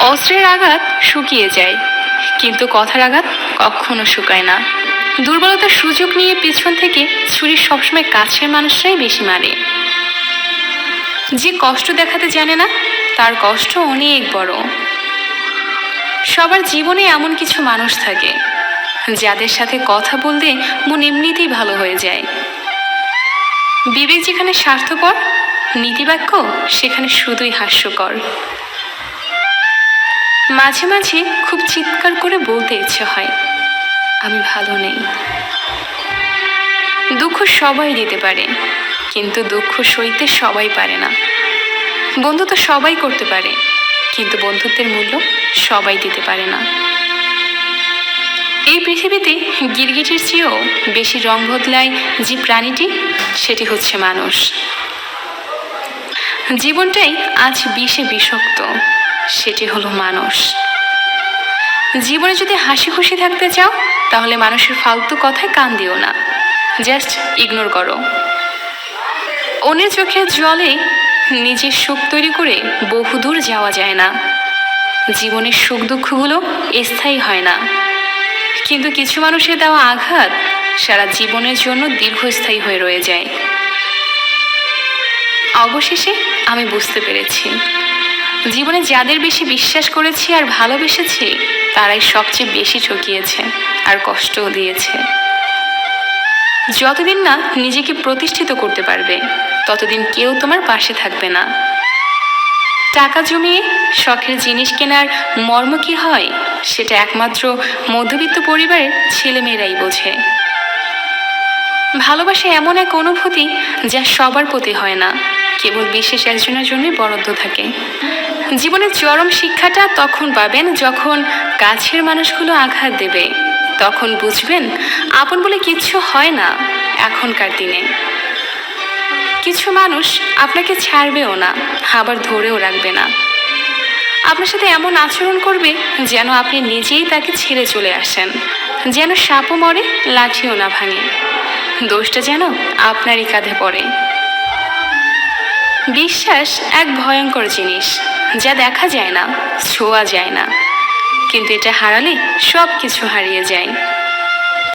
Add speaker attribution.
Speaker 1: অস্ত্রের আঘাত শুকিয়ে যায়, কিন্তু কথার আঘাত কখনো শুকায় না। দুর্বলতার সুযোগ নিয়ে পিছন থেকে ছুরি সবসময় কাছের মানুষরাই বেশি মারে। যে কষ্ট দেখাতে জানে না, তার কষ্ট অনেক বড়। সবার জীবনে এমন কিছু মানুষ থাকে যাদের সাথে কথা বলতে মন এমনিতেই ভালো হয়ে যায়। বিবেক যেখানে স্বার্থপর, নীতিবাক্য সেখানে শুধুই হাস্যকর। মাঝে মাঝে খুব চিৎকার করে বলতে ইচ্ছে হয়, আমি ভালো নেই। দুঃখ সবাই দিতে পারে, কিন্তু দুঃখ সইতে সবাই পারে না। বন্ধুত্ব সবাই করতে পারে, কিন্তু বন্ধুত্বের মূল্য সবাই দিতে পারে না। এই পৃথিবীতে গিরগিটির চেয়েও বেশি রং বদলায় যে প্রাণীটি, সেটি হচ্ছে মানুষ। জীবনটাই আজ বিষে বিষাক্ত, সেটি হলো মানুষ। জীবনে যদি হাসি খুশি থাকতে চাও, তাহলে মানুষের ফালতু কথায় কান দিও না, জাস্ট ইগনোর করো। অন্যের চোখের জলে নিজের সুখ তৈরি করে বহুদূর যাওয়া যায় না। জীবনের সুখ দুঃখগুলো স্থায়ী হয় না, কিন্তু কিছু মানুষের দেওয়া আঘাত সারা জীবনের জন্য দীর্ঘস্থায়ী হয়ে রয়ে যায়। অবশেষে আমি বুঝতে পেরেছি, জীবনে যাদের বেশি বিশ্বাস করেছি আর ভালোবেসেছি, তারাই সবচেয়ে বেশি ঠকিয়েছে আর কষ্টও দিয়েছে। যতদিন না নিজেকে প্রতিষ্ঠিত করতে পারবে, ততদিন কেউ তোমার পাশে থাকবে না। টাকা জমিয়ে শখের জিনিস কেনার মর্ম কি হয়, সেটা একমাত্র মধ্যবিত্ত পরিবারের ছেলেমেয়েরাই বোঝে। ভালোবাসা এমন এক অনুভূতি যা সবার প্রতি হয় না, কেবল বিশেষ একজনের জন্যই বরাদ্দ থাকে। জীবনের চরম শিক্ষাটা তখন পাবেন যখন কাছের মানুষগুলো আঘাত দেবে। তখন বুঝবেন আপন বলে কিচ্ছু হয় না এখনকার দিনে। কিছু মানুষ আপনাকে ছাড়বেও না, আবার ধরেও রাখবে না। আপনার সাথে এমন আচরণ করবে যেন আপনি নিজেই তাকে ছেড়ে চলে আসেন, যেন সাপও মরে লাঠিও না ভাঙে, দোষটা যেন আপনারই কাঁধে পড়ে। বিশ্বাস এক ভয়ঙ্কর জিনিস, যা দেখা যায় না, ছোঁয়া যায় না, কিন্তু এটা হারালে সব কিছু হারিয়ে যায়।